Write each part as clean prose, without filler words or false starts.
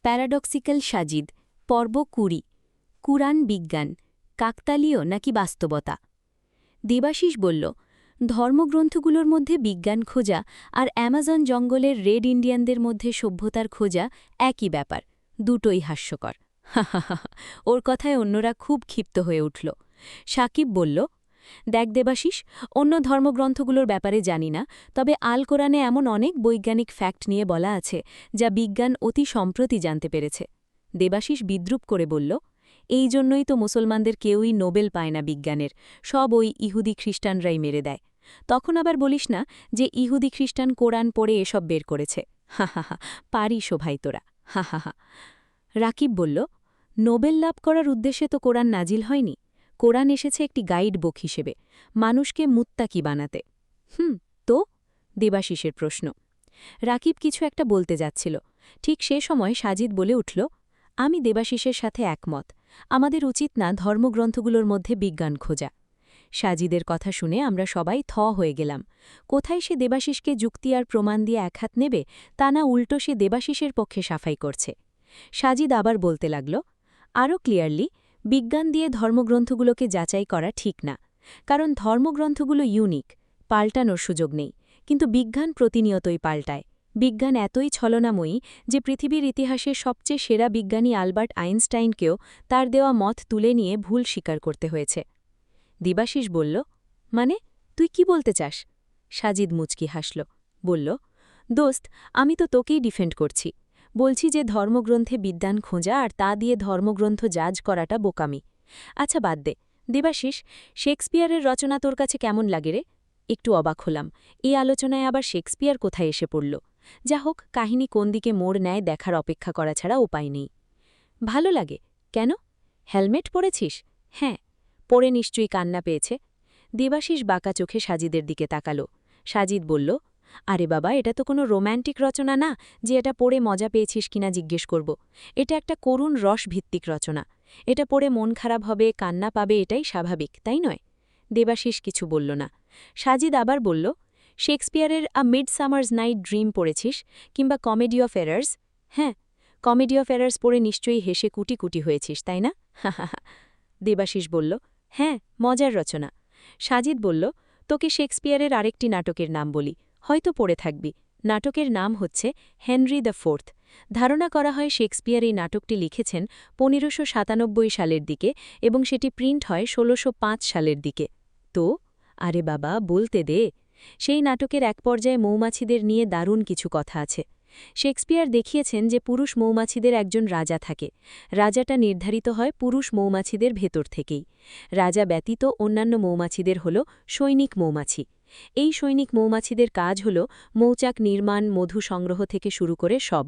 Paradoxical Sajid পর্ব ২০ কুরআন বিজ্ঞান কাকতালীয় নাকি বাস্তবতা। দেবাশিস বলল, ধর্মগ্রন্থগুলোর মধ্যে বিজ্ঞান খোঁজা আর অ্যামাজন জঙ্গলের রেড ইন্ডিয়ানদের মধ্যে সভ্যতার খোঁজা একই ব্যাপার, দুটোই হাস্যকর। ওর কথায় অন্যরা খুব ক্ষিপ্ত হয়ে উঠল। সাকিব বলল, দেখ দেবাশিস, অন্য ধর্মগ্রন্থগুলোর ব্যাপারে জানি না, তবে আল কোরআনে এমন অনেক বৈজ্ঞানিক ফ্যাক্ট নিয়ে বলা আছে যা বিজ্ঞান অতি সম্প্রতি জানতে পেরেছে। দেবাশিস বিদ্রূপ করে বলল, এই জন্যই তো মুসলমানদের কেউই নোবেল পায় না বিজ্ঞানের, সব ওই ইহুদি খ্রিস্টানরাই মেরে দেয়। তখন আবার বলিস না যে ইহুদি খ্রিস্টান কোরআন পড়ে এসব বের করেছে। হা হা হা, পারিস ও ভাই তোরা, হা হা হা। রাকিব বলল, নোবেল লাভ করার উদ্দেশ্যে তো কোরআন নাজিল হয়নি। কোরআন এসেছে একটি গাইড বুক হিসেবে, মানুষকে মুত্তাকি বানাতে। তো? দেবাশিসের প্রশ্ন। রাকিব কিছু একটা বলতে যাচ্ছিল, ঠিক সে সময় সাজিদ বলে উঠল, আমি দেবাশিসের সাথে একমত, আমাদের উচিত না ধর্মগ্রন্থগুলোর মধ্যে বিজ্ঞান খোঁজা। সাজিদের কথা শুনে আমরা সবাই থ হয়ে গেলাম। কোথায় সে দেবাশিসকে যুক্তি আর প্রমাণ দিয়ে একহাত নেবে, তা না উল্টো সে দেবাশিসের পক্ষে সাফাই করছে। সাজিদ আবার বলতে লাগল, আরও ক্লিয়ারলি, বিজ্ঞান দিয়ে ধর্মগ্রন্থগুলোকে যাচাই করা ঠিক না, কারণ ধর্মগ্রন্থগুলো ইউনিক, পাল্টানোর সুযোগ নেই, কিন্তু বিজ্ঞান প্রতিনিয়তই পাল্টায়। বিজ্ঞান এতই ছলনাময়ী যে পৃথিবীর ইতিহাসের সবচেয়ে সেরা বিজ্ঞানী আলবার্ট আইনস্টাইনকেও তার দেওয়া মত তুলে নিয়ে ভুল স্বীকার করতে হয়েছে। দেবাশিস বলল, মানে তুই কি বলতে চাস? সাজিদ মুচকি হাসল, বলল, দোস্ত, আমি তো তোকেই ডিফেন্ড করছি। বলছি যে ধর্মগ্রন্থে বিজ্ঞান খোঁজা আর তা দিয়ে ধর্মগ্রন্থ জাজ করাটা বোকামি। আচ্ছা বাদ দে, দেবাশিস, শেক্সপিয়ারের রচনা তোর কাছে কেমন লাগে রে? একটু অবাক হলাম, এই আলোচনায় আবার শেক্সপিয়ার কোথায় এসে পড়ল। যা হোক, কাহিনী কোন দিকে মোড় নেয় দেখার অপেক্ষা করা ছাড়া উপায় নেই। ভালো লাগে? কেন? হেলমেট পরেছিস? হ্যাঁ। পরে নিশ্চয়ই কান্না পেয়েছে। দেবাশিস বাঁকা চোখে সাজিদের দিকে তাকালো। সাজিদ বলল, আরে বাবা, এটা তো কোনো রোম্যান্টিক রচনা না যে এটা পড়ে মজা পেয়েছিস কিনা জিজ্ঞেস করব। এটা একটা করুণ রসভিত্তিক রচনা। এটা পড়ে মন খারাপ হবে, কান্না পাবে, এটাই স্বাভাবিক, তাই নয়? দেবাশিস কিছু বলল না। সাজিদ আবার বলল, শেক্সপিয়ারের আ মিডসামার্স নাইট ড্রিম পড়েছিস, কিংবা কমেডি অফ এরার্স? হ্যাঁ, কমেডি অফ এরার্স পড়ে নিশ্চয়ই হেসে কুটি কুটি হয়েছিস, তাই না? হা হা হা। দেবাশিস বলল, হ্যাঁ, মজার রচনা। সাজিদ বলল, তোকে শেক্সপিয়ারের আরেকটি নাটকের নাম বলি, হয়তো পড়ে থাকবি। নাটকের নাম হচ্ছে হেনরি দ্য ফোর্থ। ধারণা করা হয় শেক্সপিয়ার এই নাটকটি লিখেছেন ১৫৯৭ সালের দিকে এবং সেটি প্রিন্ট হয় ১৬০৫ সালের দিকে। তো? আরে বাবা, বলতে দে। সেই নাটকের এক পর্যায়ে মৌমাছিদের নিয়ে দারুণ কিছু কথা আছে। শেক্সপিয়ার দেখিয়েছেন যে পুরুষ মৌমাছিদের একজন রাজা থাকে। রাজাটা নির্ধারিত হয় পুরুষ মৌমাছিদের ভেতর থেকেই। রাজা ব্যতীত অন্যান্য মৌমাছিদের হল সৈনিক মৌমাছি। এই সৈনিক মৌমাছিদের কাজ হল মৌচাক নির্মাণ, মধু সংগ্রহ থেকে শুরু করে সব।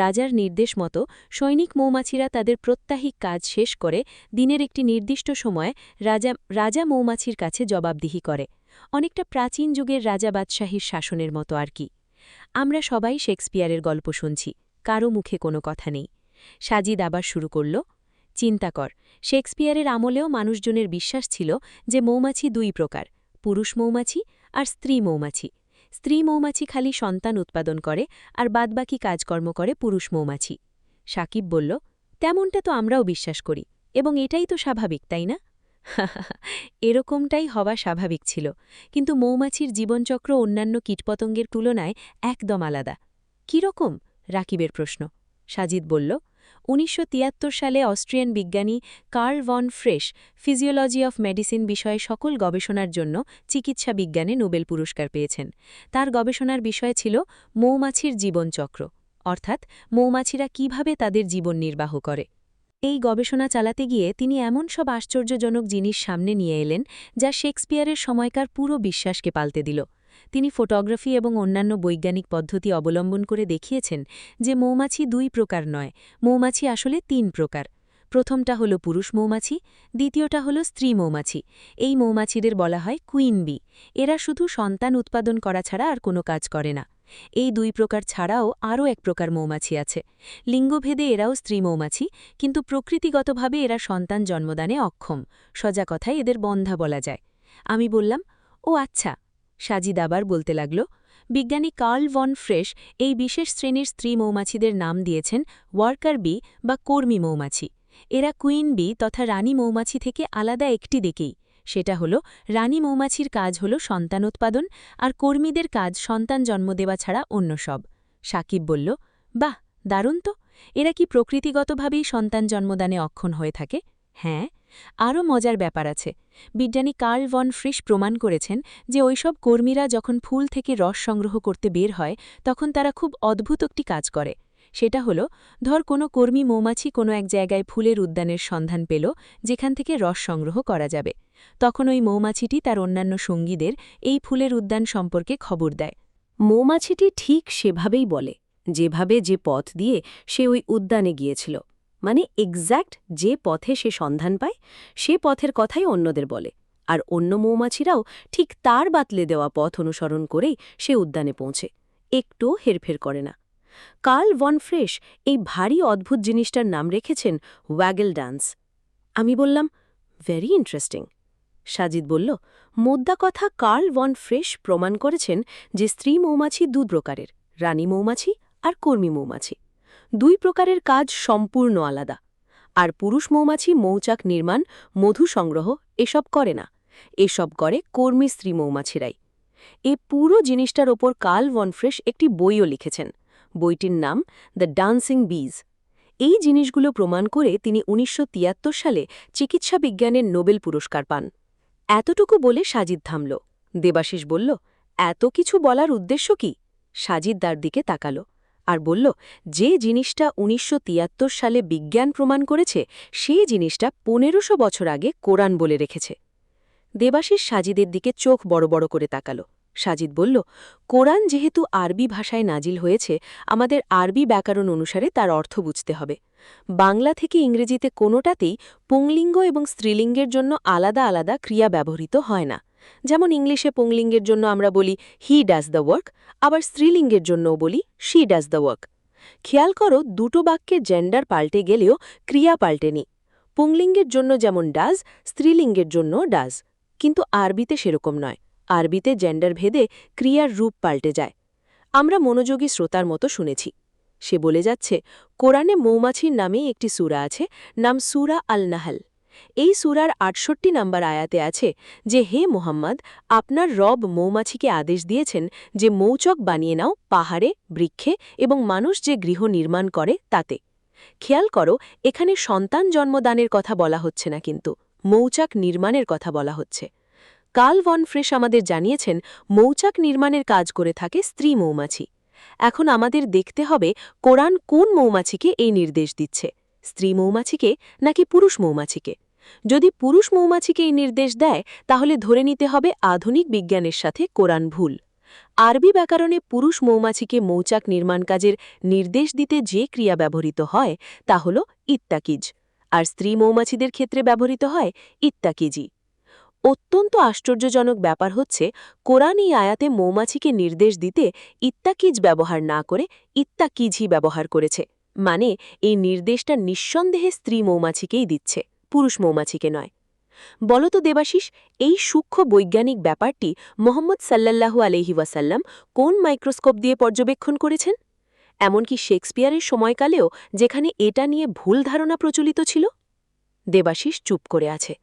রাজার নির্দেশ মতো সৈনিক মৌমাছিরা তাদের প্রত্যাহিক কাজ শেষ করে দিনের একটি নির্দিষ্ট সময়ে রাজা মৌমাছির কাছে জবাবদিহি করে। অনেকটা প্রাচীন যুগের রাজা বাদশাহীর শাসনের মতো আর কি। আমরা সবাই শেক্সপিয়ারের গল্প শুনছি, কারও মুখে কোনো কথা নেই। সাজিদ আবার শুরু করল, চিন্তা কর, শেক্সপিয়ারের আমলেও মানুষজনের বিশ্বাস ছিল যে মৌমাছি দুই প্রকার, পুরুষ মৌমাছি আর স্ত্রী মৌমাছি। স্ত্রী মৌমাছি খালি সন্তান উৎপাদন করে আর বাদবাকি কাজকর্ম করে পুরুষ মৌমাছি। সাকিব বলল, তেমনটা তো আমরাও বিশ্বাস করি, এবং এটাই তো স্বাভাবিক, তাই না? এরকমটাই হওয়া স্বাভাবিক ছিল, কিন্তু মৌমাছির জীবনচক্র অন্যান্য কীটপতঙ্গের তুলনায় একদম আলাদা। কীরকম? রাকিবের প্রশ্ন। সাজিদ বলল, ১৯৭৩ সালে অস্ট্রিয়ান বিজ্ঞানী Karl von Frisch physiology of medicine বিষয়ে সকল গবেষণার জন্য চিকিৎসা বিজ্ঞানে নোবেল পুরস্কার পেয়েছেন। তার গবেষণার বিষয় ছিল মৌমাছির জীবনচক্র, অর্থাৎ মৌমাছিরা কিভাবে তাদের জীবন নির্বাহ করে। এই গবেষণা চালাতে গিয়ে তিনি এমন সব আশ্চর্যজনক জিনিস সামনে নিয়ে এলেন যা শেক্সপিয়ারের সময়কার পুরো বিশ্বাসকে পাল্টে দিল। তিনি ফটোগ্রাফি এবং অন্যান্য বৈজ্ঞানিক পদ্ধতি অবলম্বন করে দেখিয়েছেন যে মৌমাছি দুই প্রকার নয়, মৌমাছি আসলে তিন প্রকার। প্রথমটা হল পুরুষ মৌমাছি, দ্বিতীয়টা হল স্ত্রী মৌমাছি। এই মৌমাছিদের বলা হয় কুইন বি। এরা শুধু সন্তান উৎপাদন করা ছাড়া আর কোনো কাজ করে না। এই দুই প্রকার ছাড়াও আরও এক প্রকার মৌমাছি আছে। লিঙ্গভেদে এরাও স্ত্রী মৌমাছি, কিন্তু প্রকৃতিগতভাবে এরা সন্তান জন্মদানে অক্ষম। সোজা কথায় এদের বন্ধা বলা যায়। আমি বললাম, ও আচ্ছা। সাজিদ আবার বলতে লাগল, বিজ্ঞানী কার্ল ভন ফ্রেশ এই বিশেষ শ্রেণীর স্ত্রী মৌমাছিদের নাম দিয়েছেন ওয়ার্কার বি বা কর্মী মৌমাছি। এরা কুইন বি তথা রানী মৌমাছি থেকে আলাদা একটি দিকেই, সেটা হল রানী মৌমাছির কাজ হল সন্তানোৎপাদন, আর কর্মীদের কাজ সন্তান জন্ম দেওয়া ছাড়া অন্য সব। সাকিব বলল, বাহ, দারুণ তো! এরা কি প্রকৃতিগতভাবেই সন্তান জন্মদানে অক্ষম হয়ে থাকে? হ্যাঁ, আরও মজার ব্যাপার আছে। বিজ্ঞানী কার্ল ভন ফ্রিশ প্রমাণ করেছেন যে ওইসব কর্মীরা যখন ফুল থেকে রস সংগ্রহ করতে বের হয় তখন তারা খুব অদ্ভুত একটি কাজ করে। সেটা হলো, ধর কোনো কর্মী মৌমাছি কোনো এক জায়গায় ফুলের উদ্যানের সন্ধান পেল যেখান থেকে রস সংগ্রহ করা যাবে। তখন ওই মৌমাছিটি তার অন্যান্য সঙ্গীদের এই ফুলের উদ্যান সম্পর্কে খবর দেয়। মৌমাছিটি ঠিক সেভাবেই বলে, যেভাবে যে পথ দিয়ে সে ওই উদ্যানে গিয়েছিল, মানে এক্স্যাক্ট যে পথে সে সন্ধান পায় সে পথের কথাই অন্যদের বলে, আর অন্য মৌমাছিরাও ঠিক তার বাতলে দেওয়া পথ অনুসরণ করেই সে উদ্যানে পৌঁছে, একটুও হেরফের করে না। কার্ল ভন ফ্রেশ এই ভারী অদ্ভুত জিনিসটার নাম রেখেছেন ওয়াগেল ডান্স। আমি বললাম, ভেরি ইন্টারেস্টিং। সাজিদ বলল, মোদ্দা কথা কার্ল ভন ফ্রেশ প্রমাণ করেছেন যে স্ত্রী মৌমাছি দু প্রকারের, রানী মৌমাছি আর কর্মী মৌমাছি। দুই প্রকারের কাজ সম্পূর্ণ আলাদা। আর পুরুষ মৌমাছি মৌচাক নির্মাণ, মধু সংগ্রহ এসব করে না, এসব করে কর্মী স্ত্রী মৌমাছিরাই। এ পুরো জিনিসটার ওপর কার্ল ভন ফ্রেশ একটি বইও লিখেছেন। বইটির নাম দ্য ডান্সিং বিজ। এই জিনিসগুলো প্রমাণ করে তিনি ১৯৭৩ সালে চিকিৎসা বিজ্ঞানের নোবেল পুরস্কার পান। এতটুকু বলে সাজিদ থামল। দেবাশিস বলল, এত কিছু বলার উদ্দেশ্য কি? সাজিদ তার দিকে তাকাল আর বলল, যে জিনিসটা ১৯৭৩ সালে বিজ্ঞান প্রমাণ করেছে সেই জিনিসটা ১৫০০ বছর আগে কোরআন বলে রেখেছে। দেবাশিস সাজিদের দিকে চোখ বড় বড় করে তাকাল। সাজিদ বলল, কোরআন যেহেতু আরবি ভাষায় নাজিল হয়েছে, আমাদের আরবি ব্যাকরণ অনুসারে তার অর্থ বুঝতে হবে। বাংলা থেকে ইংরেজিতে কোনোটাতেই পুংলিঙ্গ এবং স্ত্রীলিঙ্গের জন্য আলাদা আলাদা ক্রিয়া ব্যবহৃত হয় না। যেমন ইংলিশে পুংলিঙ্গের জন্য আমরা বলি হি ডাজ দ্য ওয়ার্ক, আবার স্ত্রীলিঙ্গের জন্যও বলি শি ডাজ দ্য ওয়ার্ক। খেয়াল করো, দুটো বাক্যে জেন্ডার পাল্টে গেলেও ক্রিয়া পাল্টেনি। পুংলিঙ্গের জন্য যেমন ডাজ, স্ত্রীলিঙ্গের জন্য ডাজ। কিন্তু আরবিতে সেরকম নয়। আরবিতে জেন্ডার ভেদে ক্রিয়ার রূপ পাল্টে যায়। আমরা মনোযোগী শ্রোতার মতো শুনেছি। সে বলে যাচ্ছে, কোরআনে মৌমাছির নামে একটি সূরা আছে, নাম সূরা আল নাহল। এই সূরার ৬৮ নম্বর আয়াতে আছে যে, হে মুহাম্মদ, আপনার রব মৌমাছিকে আদেশ দিয়েছেন যে মৌচক বানিয়ে নাও পাহাড়ে, বৃক্ষে এবং মানুষ যে গৃহ নির্মাণ করে তাতে। খেয়াল করো, এখানে সন্তান জন্মদানের কথা বলা হচ্ছে না, কিন্তু মৌচাক নির্মাণের কথা বলা হচ্ছে। কার্ল ভন ফ্রেশ আমাদের জানিয়েছেন মৌচাক নির্মাণের কাজ করে থাকে স্ত্রী মৌমাছি। এখন আমাদের দেখতে হবে কোরআন কোন মৌমাছিকে এই নির্দেশ দিচ্ছে, স্ত্রী মৌমাছিকে নাকি পুরুষ মৌমাছিকে। যদি পুরুষ মৌমাছিকে এই নির্দেশ দেয় তাহলে ধরে নিতে হবে আধুনিক বিজ্ঞানের সাথে কোরআন ভুল। আরবি ব্যাকরণে পুরুষ মৌমাছিকে মৌচাক নির্মাণ কাজের নির্দেশ দিতে যে ক্রিয়া ব্যবহৃত হয় তা হল ইত্তাকিজ, আর স্ত্রী মৌমাছিদের ক্ষেত্রে ব্যবহৃত হয় ইত্তাকিজি। অত্যন্ত আশ্চর্যজনক ব্যাপার হচ্ছে, কোরআন এই আয়াতে মৌমাছিকে নির্দেশ দিতে ইত্তাকিজ ব্যবহার না করে ইত্তাকিজি ব্যবহার করেছে, মানে এই নির্দেশটা নিঃসন্দেহে স্ত্রী মৌমাছিকেই দিচ্ছে, পুরুষ মৌমাছিকে নয়। বলতো দেবাশিস, এই সূক্ষ্ম বৈজ্ঞানিক ব্যাপারটি মোহাম্মদ সাল্লাল্লাহু আলাইহি ওয়াসাল্লাম কোন মাইক্রোস্কোপ দিয়ে পর্যবেক্ষণ করেছেন? এমনকি শেক্সপিয়ারের সময়কালেও, যেখানে এটা নিয়ে ভুল ধারণা প্রচলিত ছিল? দেবাশিস চুপ করে আছে।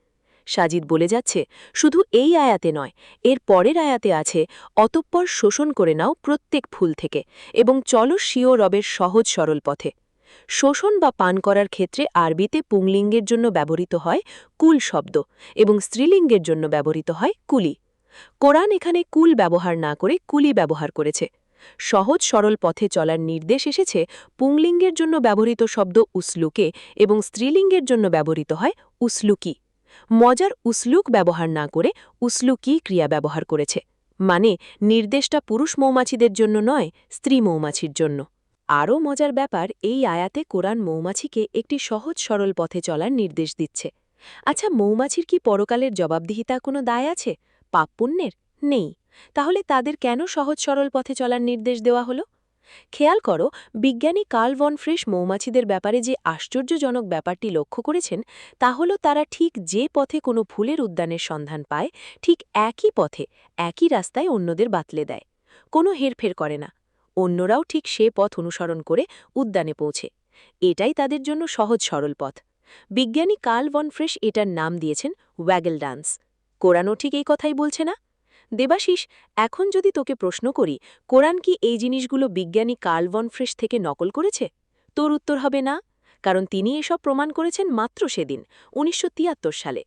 সাজিদ বলে যাচ্ছে, শুধু এই আয়াতে নয়, এর পরের আয়াতে আছে, অতঃপর শোষণ করে নাও প্রত্যেক ফুল থেকে এবং চলো স্বীয় রবের সহজ সরল পথে। শোষণ বা পান করার ক্ষেত্রে আরবিতে পুংলিঙ্গের জন্য ব্যবহৃত হয় কুল শব্দ এবং স্ত্রীলিঙ্গের জন্য ব্যবহৃত হয় কুলি। কোরআন এখানে কুল ব্যবহার না করে কুলি ব্যবহার করেছে। সহজ সরল পথে চলার নির্দেশ এসেছে পুংলিঙ্গের জন্য ব্যবহৃত শব্দ উসলুকে এবং স্ত্রীলিঙ্গের জন্য ব্যবহৃত হয় উসলুকি। মজার, উসলুক ব্যবহার না করে উসলুকি ক্রিয়া ব্যবহার করেছে, মানে নির্দেশটা পুরুষ মৌমাছিদের জন্য নয়, স্ত্রী মৌমাছির জন্য। আরও মজার ব্যাপার, এই আয়াতে কোরআন মৌমাছিকে একটি সহজ সরল পথে চলার নির্দেশ দিচ্ছে। আচ্ছা, মৌমাছির কি পরকালের জবাবদিহিতা কোনো দায় আছে, পাপ পুণ্যের? নেই। তাহলে তাদের কেন সহজ সরল পথে চলার নির্দেশ দেওয়া হলো? খেয়াল করো, বিজ্ঞানী কার্ল ভন ফ্রেশ মৌমাছিদের ব্যাপারে যে আশ্চর্যজনক ব্যাপারটি লক্ষ্য করেছেন তা হল, তারা ঠিক যে পথে কোনো ফুলের উদ্যানের সন্ধান পায় ঠিক একই পথে, একই রাস্তায় অন্যদের বাতলে দেয়। কোনো হেরফের করে না। অন্যরাও ঠিক সে পথ অনুসরণ করে উদ্যানে পৌঁছে। এটাই তাদের জন্য সহজ সরল পথ। বিজ্ঞানী কার্ল ভন ফ্রেশ এটার নাম দিয়েছেন ওয়াগল ডান্স। কোরআনও ঠিক এই কথাই বলছে না? দেবাশিস, এখন যদি তোকে প্রশ্ন করি, কোরআন কি এই জিনিসগুলো বিজ্ঞানী কার্ল ভন ফ্রেশ থেকে নকল করেছে? তোর উত্তর হবে না, কারণ তিনি এসব প্রমাণ করেছেন মাত্র সেদিন ১৯৭৩ সালে।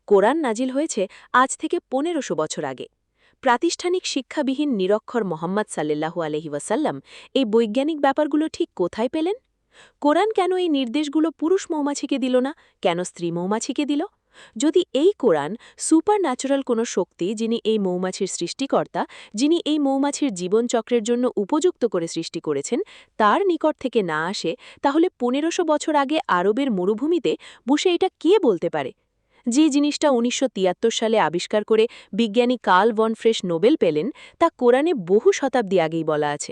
কোরআন নাজিল হয়েছে আজ থেকে ১৫০০ বছর আগে। প্রাতিষ্ঠানিক শিক্ষাবিহীন নিরক্ষর মোহাম্মদ সাল্লাল্লাহু আলাইহি ওয়াসাল্লাম এই বৈজ্ঞানিক ব্যাপারগুলো ঠিক কোথায় পেলেন? কোরআন কেন এই নির্দেশগুলো পুরুষ মৌমাছিকে দিল না, কেন স্ত্রী মৌমাছিকে দিল? যদি এই কোরআন সুপার ন্যাচারাল কোনো শক্তি, যিনি এই মৌমাছির সৃষ্টিকর্তা, যিনি এই মৌমাছির জীবনচক্রের জন্য উপযুক্ত করে সৃষ্টি করেছেন, তার নিকট থেকে না আসে, তাহলে ১৫০০ বছর আগে আরবের মরুভূমিতে বসে এটা কে বলতে পারে? যে জিনিসটা ১৯৭৩ সালে আবিষ্কার করে বিজ্ঞানী কার্ল ভন ফ্রেশ নোবেল পেলেন, তা কোরআনে বহু শতাব্দী আগেই বলা আছে।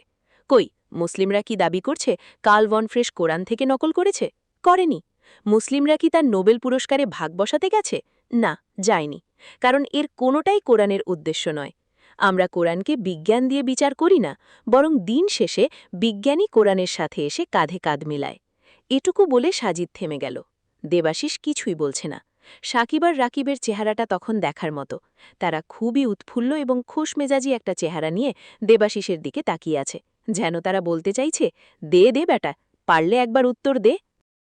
কই, মুসলিমরা কি দাবি করছে কার্ল ভন ফ্রেশ কোরআন থেকে নকল করেছে? করেনি। মুসলিমরা কি তার নোবেল পুরস্কারে ভাগ বসাতে গেছে? না, যায়নি। কারণ এর কোনোটাই কোরআনের উদ্দেশ্য নয়। আমরা কোরআনকে বিজ্ঞান দিয়ে বিচার করি না, বরং দিন শেষে বিজ্ঞানী কোরআনের সাথে এসে কাঁধে কাঁধ মিলায়। এটুকু বলে সাজিদ থেমে গেল। দেবাশিস কিছুই বলছে না। সাকিব আর রাকিবের চেহারাটা তখন দেখার মতো। তারা খুবই উৎফুল্ল এবং খুশমেজাজি একটা চেহারা নিয়ে দেবাশিসের দিকে তাকিয়ে আছে, যেন তারা বলতে চাইছে, দে দে বেটা, পারলে একবার উত্তর দে।